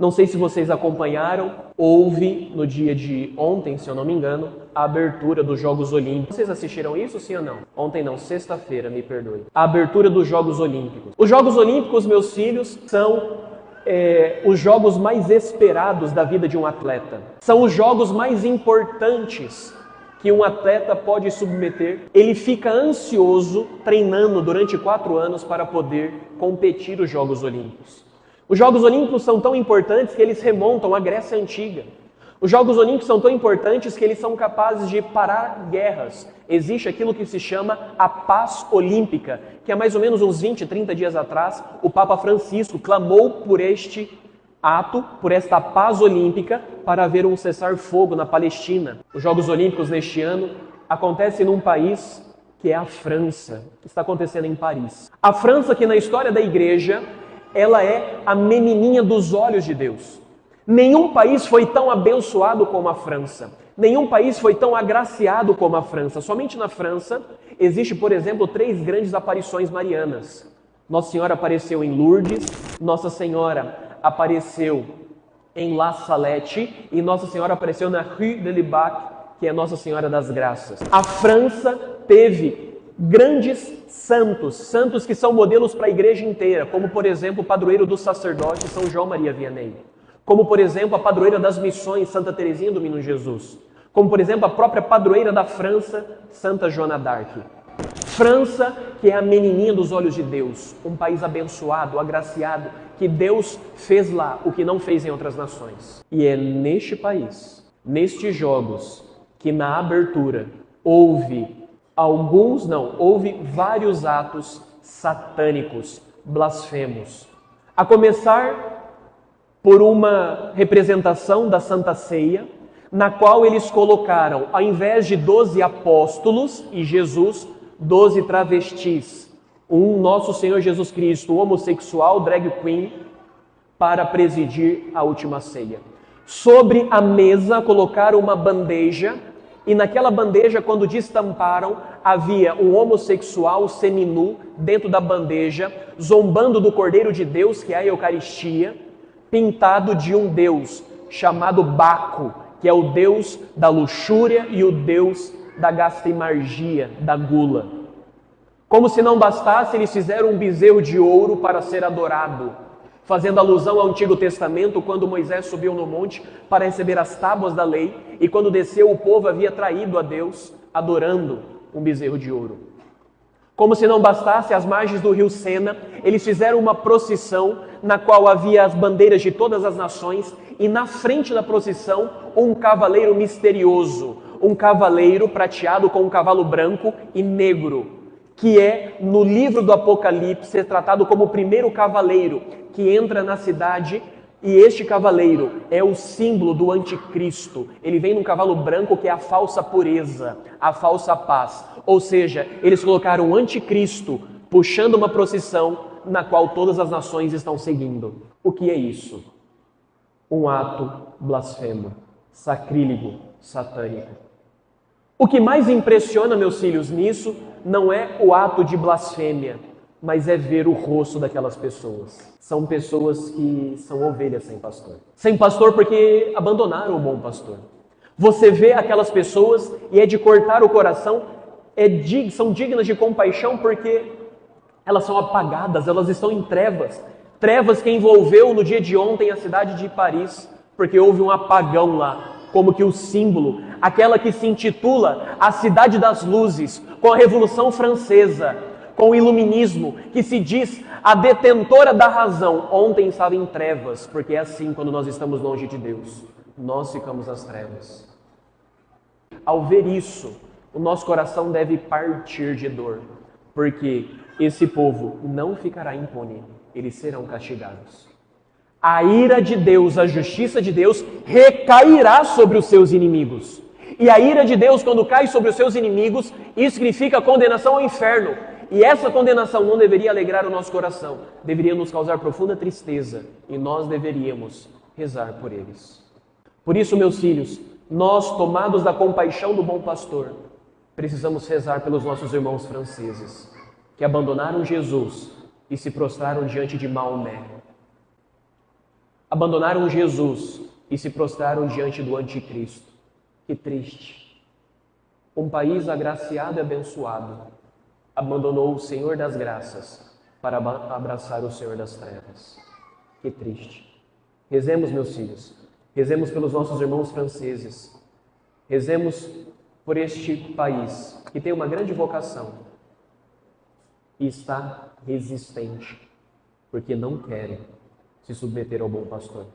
Não sei se vocês acompanharam, houve no dia de ontem, se eu não me engano, a abertura dos Jogos Olímpicos. Vocês assistiram isso, sim ou não? Ontem não, sexta-feira, me perdoe. A abertura dos Jogos Olímpicos. Os Jogos Olímpicos, meus filhos, são os jogos mais esperados da vida de um atleta. São os jogos mais importantes que um atleta pode submeter. Ele fica ansioso, treinando durante 4 anos para poder competir os Jogos Olímpicos. Os Jogos Olímpicos são tão importantes que eles remontam à Grécia Antiga. Os Jogos Olímpicos são tão importantes que eles são capazes de parar guerras. Existe aquilo que se chama a paz olímpica, que há mais ou menos uns 20, 30 dias atrás, o Papa Francisco clamou por este ato, por esta paz olímpica, para haver um cessar-fogo na Palestina. Os Jogos Olímpicos neste ano acontecem num país que é a França. Está acontecendo em Paris. A França, que na história da igreja, ela é a menininha dos olhos de Deus. Nenhum país foi tão abençoado como a França. Nenhum país foi tão agraciado como a França. Somente na França existe, por exemplo, 3 grandes aparições marianas. Nossa Senhora apareceu em Lourdes, Nossa Senhora apareceu em La Salette e Nossa Senhora apareceu na Rue de Libac, que é Nossa Senhora das Graças. A França teve grandes santos que são modelos para a igreja inteira, como por exemplo o padroeiro dos sacerdotes, São João Maria Vianney. Como, por exemplo, a padroeira das missões, Santa Teresinha do Menino Jesus. Como, por exemplo, a própria padroeira da França, Santa Joana d'Arc. França, que é a menininha dos olhos de Deus, um país abençoado, agraciado, que Deus fez lá o que não fez em outras nações. E é neste país, nestes jogos, que na abertura houve vários atos satânicos, blasfemos. A começar por uma representação da Santa Ceia, na qual eles colocaram, ao invés de 12 apóstolos e Jesus, 12 travestis. Um Nosso Senhor Jesus Cristo, homossexual, drag queen, para presidir a última ceia. Sobre a mesa colocaram uma bandeja, e naquela bandeja, quando destamparam, havia um homossexual seminu dentro da bandeja, zombando do Cordeiro de Deus, que é a Eucaristia, pintado de um deus chamado Baco, que é o deus da luxúria e o deus da gastrimargia, da gula. Como se não bastasse, eles fizeram um bezerro de ouro para ser adorado, fazendo alusão ao Antigo Testamento, quando Moisés subiu no monte para receber as tábuas da lei, e quando desceu o povo havia traído a Deus, adorando um bezerro de ouro. Como se não bastasse, às margens do rio Sena, eles fizeram uma procissão na qual havia as bandeiras de todas as nações e na frente da procissão um cavaleiro misterioso, um cavaleiro prateado com um cavalo branco e negro, que é no livro do Apocalipse tratado como o primeiro cavaleiro que entra na cidade. E este cavaleiro é o símbolo do anticristo. Ele vem num cavalo branco que é a falsa pureza, a falsa paz. Ou seja, eles colocaram o anticristo puxando uma procissão na qual todas as nações estão seguindo. O que é isso? Um ato blasfemo, sacrílego, satânico. O que mais impressiona, meus filhos, nisso não é o ato de blasfêmia, mas é ver o rosto daquelas pessoas. São pessoas que são ovelhas sem pastor. Sem pastor porque abandonaram o bom pastor. Você vê aquelas pessoas e é de cortar o coração, são dignas de compaixão porque elas são apagadas, elas estão em trevas. Trevas que envolveu no dia de ontem a cidade de Paris, porque houve um apagão lá, como que o símbolo, aquela que se intitula a Cidade das Luzes, com a Revolução Francesa, com o iluminismo, que se diz a detentora da razão, ontem estava em trevas, porque é assim quando nós estamos longe de Deus, nós ficamos nas trevas. Ao ver isso, o nosso coração deve partir de dor, porque esse povo não ficará impune, eles serão castigados. A ira de Deus, a justiça de Deus recairá sobre os seus inimigos. E a ira de Deus, quando cai sobre os seus inimigos, isso significa condenação ao inferno. E essa condenação não deveria alegrar o nosso coração, deveria nos causar profunda tristeza, e nós deveríamos rezar por eles. Por isso, meus filhos, nós, tomados da compaixão do bom pastor, precisamos rezar pelos nossos irmãos franceses, que abandonaram Jesus e se prostraram diante de Maomé. abandonaram Jesus e se prostraram diante do anticristo. Que triste. Um país agraciado e abençoado abandonou o Senhor das graças para abraçar o Senhor das trevas. Que triste. Rezemos, meus filhos, rezemos pelos nossos irmãos franceses, rezemos por este país que tem uma grande vocação e está resistente, porque não querem se submeter ao bom pastor.